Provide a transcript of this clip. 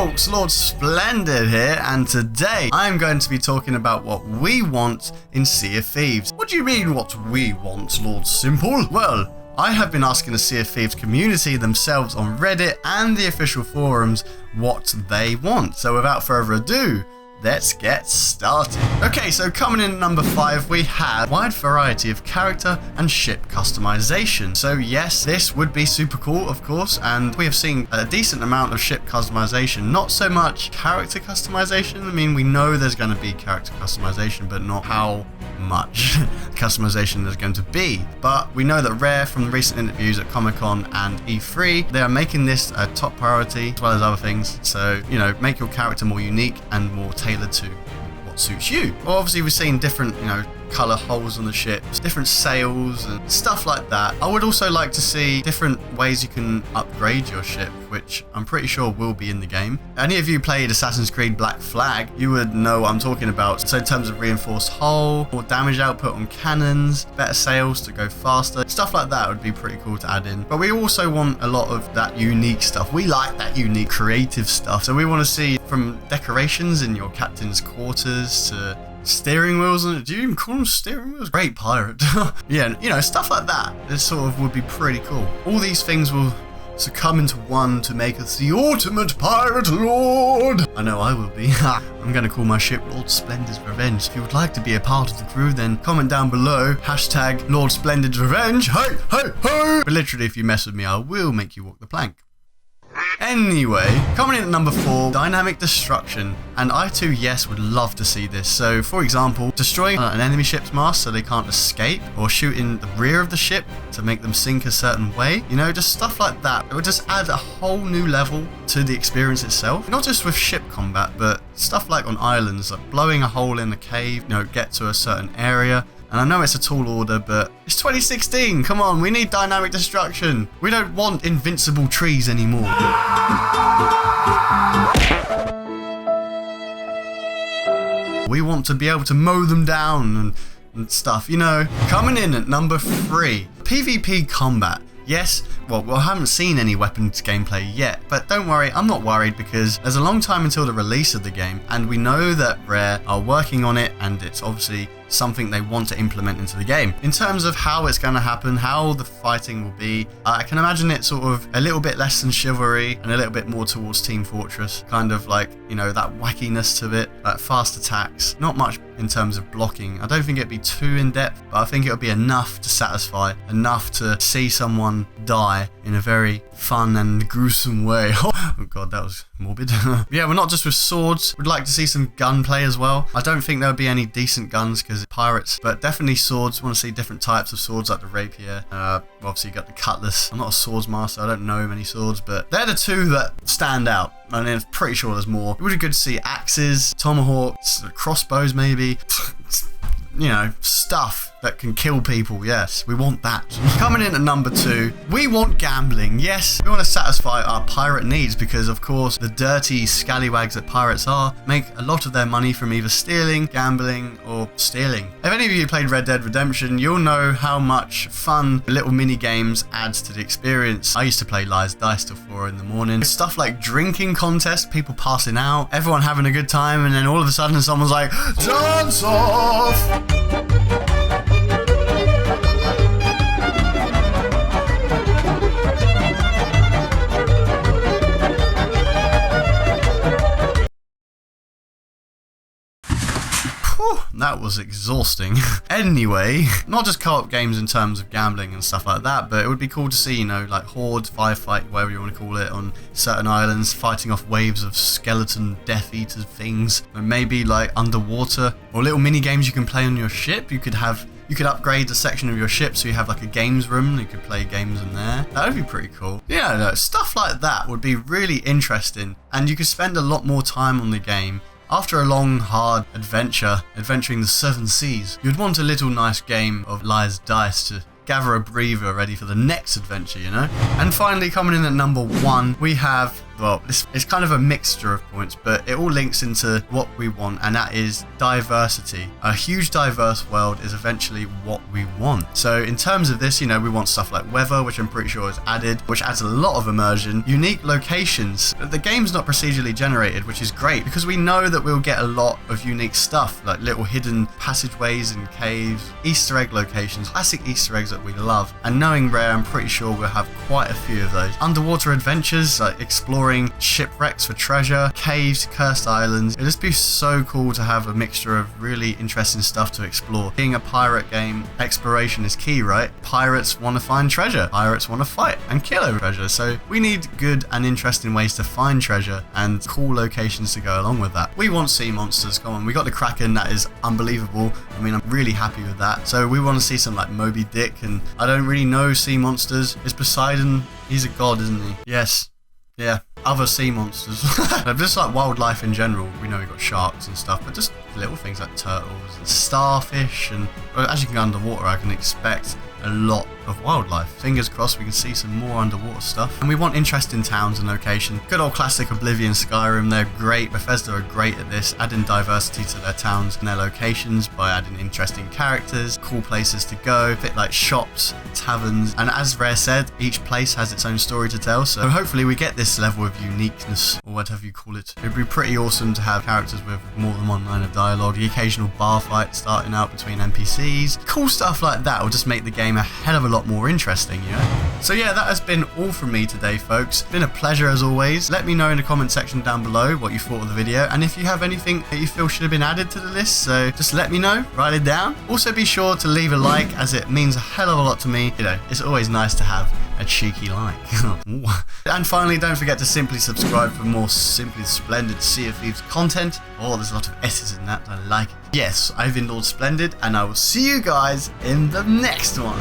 folks, Lord Splendid here, and today I'm going to be talking about what we want in Sea of Thieves. What do you mean what we want, Lord Simple? Well, I have been asking the Sea of Thieves community themselves on Reddit and the official forums what they want. So without further ado, let's get started. Okay, so coming in at number 5, we have a wide variety of character and ship customization. So yes, this would be super cool, of course, and we have seen a decent amount of ship customization, not so much character customization. I mean, we know there's going to be character customization, but not how much customization there's going to be. But we know that Rare, from the recent interviews at Comic-Con and E3, they are making this a top priority, as well as other things. So, you know, make your character more unique and more tailored to what suits you. Well, obviously we've seen different, colour holes on the ships, different sails and stuff like that. I would also like to see different ways you can upgrade your ship, which I'm pretty sure will be in the game. Any of you played Assassin's Creed Black Flag, you would know what I'm talking about. So in terms of reinforced hull, more damage output on cannons, better sails to go faster, stuff like that would be pretty cool to add in. But we also want a lot of that unique stuff. We like that unique creative stuff. So we want to see from decorations in your captain's quarters to steering wheels. Do you even call them steering wheels? Great pirate. Yeah, stuff like that. This sort of would be pretty cool. All these things will succumb into one to make us the ultimate pirate lord. I know I will be. I'm going to call my ship Lord Splendid's Revenge. If you would like to be a part of the crew, then comment down below, hashtag Lord Splendid's Revenge. Hey, hey, hey. But literally, if you mess with me, I will make you walk the plank. Anyway, coming in at number 4, dynamic destruction. And I too, yes, would love to see this. So, for example, destroying an enemy ship's mast so they can't escape, or shooting the rear of the ship to make them sink a certain way. Just stuff like that. It would just add a whole new level to the experience itself. Not just with ship combat, but stuff like on islands, like blowing a hole in the cave, get to a certain area. And I know it's a tall order, but it's 2016. Come on, we need dynamic destruction. We don't want invincible trees anymore. We want to be able to mow them down and stuff, Coming in at number 3, PvP combat. Yes, well, I haven't seen any weapons gameplay yet, but don't worry, I'm not worried because there's a long time until the release of the game, and we know that Rare are working on it, and it's obviously something they want to implement into the game. In terms of how it's going to happen, how the fighting will be, I can imagine it sort of a little bit less than Chivalry and a little bit more towards Team Fortress, kind of like, that wackiness to it, like fast attacks, not much in terms of blocking. I don't think it'd be too in-depth, but I think it'll be enough to satisfy, enough to see someone die in a very fun and gruesome way. Oh god, that was morbid. Yeah, we're not just with swords. We'd like to see some gunplay as well. I don't think there would be any decent guns because pirates, but definitely swords. We want to see different types of swords like the rapier. Obviously you got the cutlass. I'm not a swords master, I don't know many swords, but they're the two that stand out. And I'm pretty sure there's more. It would be good to see axes, tomahawks, crossbows maybe. Stuff that can kill people. Yes, we want that. Coming in at number 2, we want gambling. Yes, we want to satisfy our pirate needs because, of course, the dirty scallywags that pirates are make a lot of their money from either stealing, gambling, or stealing. If any of you played Red Dead Redemption, you'll know how much fun little mini games adds to the experience. I used to play Lies Dice till 4 in the morning. Stuff like drinking contests, people passing out, everyone having a good time, and then all of a sudden someone's like, dance off! That was exhausting. Anyway, not just co-op games in terms of gambling and stuff like that, but it would be cool to see, like horde, firefight, whatever you want to call it, on certain islands, fighting off waves of skeleton Death Eater things, and maybe like underwater, or little mini games you can play on your ship. You could upgrade a section of your ship so you have like a games room. You could play games in there. That would be pretty cool. Yeah, stuff like that would be really interesting, and you could spend a lot more time on the game. After a long, hard adventuring the 7 seas, you'd want a little nice game of Lies Dice to gather a breather ready for the next adventure, And finally, coming in at number 1, we have well, it's kind of a mixture of points, but it all links into what we want, and that is diversity. A huge diverse world is eventually what we want. So in terms of this, you know, we want stuff like weather, which I'm pretty sure is added, which adds a lot of immersion. Unique locations. The game's not procedurally generated, which is great because we know that we'll get a lot of unique stuff, like little hidden passageways and caves, Easter egg locations, classic Easter eggs that we love. And knowing Rare, I'm pretty sure we'll have quite a few of those. Underwater adventures, like exploring shipwrecks for treasure, caves, cursed islands. It'd just be so cool to have a mixture of really interesting stuff to explore. Being a pirate game, exploration is key, right? Pirates want to find treasure. Pirates want to fight and kill over treasure. So we need good and interesting ways to find treasure and cool locations to go along with that. We want sea monsters. Come on, we got the Kraken. That is unbelievable. I mean, I'm really happy with that. So we want to see some like Moby Dick, and I don't really know sea monsters. Is Poseidon? He's a god, isn't he? Yes. Yeah, other sea monsters. Just like wildlife in general, we know we've got sharks and stuff, but just little things like turtles and starfish, and well, as you can go underwater, I can expect a lot of wildlife. Fingers crossed we can see some more underwater stuff. And we want interesting towns and location. Good old classic Oblivion, Skyrim, they're great. Bethesda are great at this, adding diversity to their towns and their locations by adding interesting characters, cool places to go, a bit like shops, taverns, and as Rare said, each place has its own story to tell, so hopefully we get this level of uniqueness, or whatever you call it. It'd be pretty awesome to have characters with more than one line of dialogue, the occasional bar fight starting out between NPCs. Cool stuff like that will just make the game a hell of a lot more interesting, you know? So yeah, that has been all from me today, folks. It's been a pleasure as always. Let me know in the comment section down below what you thought of the video, and if you have anything that you feel should have been added to the list, so just let me know, write it down. Also be sure to leave a like, as it means a hell of a lot to me. You know, it's always nice to have a cheeky like. And finally, don't forget to simply subscribe for more Simply Splendid Sea of Thieves content. Oh, there's a lot of S's in that, I like it. Yes, I've been Lord Splendid, and I will see you guys in the next one.